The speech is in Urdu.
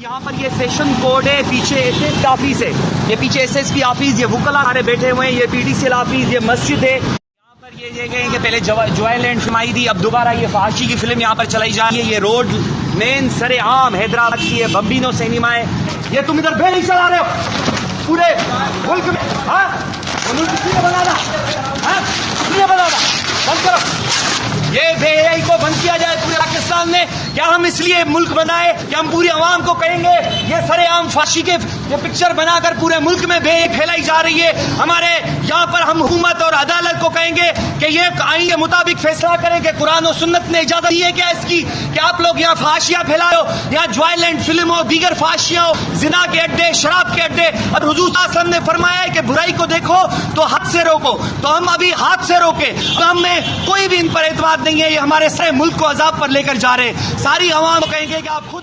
یہاں پر یہ سیشن بورڈ ہے، پیچھے ایس ایس پی آفس ہے، یہ پیچھے ایس ایس پی آفس، یہ وکلا ہمارے بیٹھے ہوئے ہیں، یہ P D C L office, یہ مسجد ہے. یہاں پر یہ گئے کہ پہلے جوائے لینڈ فلم آئی تھی، اب دوبارہ یہ فحاشی کی فلم یہاں پر چلائی جا رہی ہے. یہ روڈ مین سر عام حیدرآباد کی ہے، بمبینو سینما ہے. یہ تم ادھر بے نہیں چلا رہے ہو پورے ملک میں. ہاں ملک کس نے بنانا؟ ہاں کس نے بنانا؟ بند کرو یہ بے حیائی کو بند کیا جائے پورے پاکستان میں. کیا ہم اس لیے ملک بنائے کہ ہم پوری عوام کو کہیں گے یہ سر عام فحاشی کے یہ پکچر بنا کر پورے ملک میں بے حیائی پھیلائی جا رہی ہے. ہمارے یہاں پر ہم حکومت اور عدالت کو کہیں گے کہ یہ آئین کے مطابق فیصلہ کریں کہ قرآن و سنت نے اجازت دی ہے کیا اس کی کہ آپ لوگ یہاں فحاشیاں پھیلائے ہو، یہاں جوائے لینڈ فلم ہو، دیگر فحاشیاں ہو، زنا کے اڈے، شراب کے اڈے. اور حضور صلی اللہ علیہ وسلم نے فرمایا ہے کہ برائی کو دیکھو تو ہاتھ سے روکو، تو ہم ابھی ہاتھ سے روکے. ہم میں کوئی بھی ان پر اعتماد نہیں ہے، یہ ہمارے سارے ملک کو عذاب پر لے کر جا رہے ہیں. ساری عوام کو کہیں گے کہ آپ خود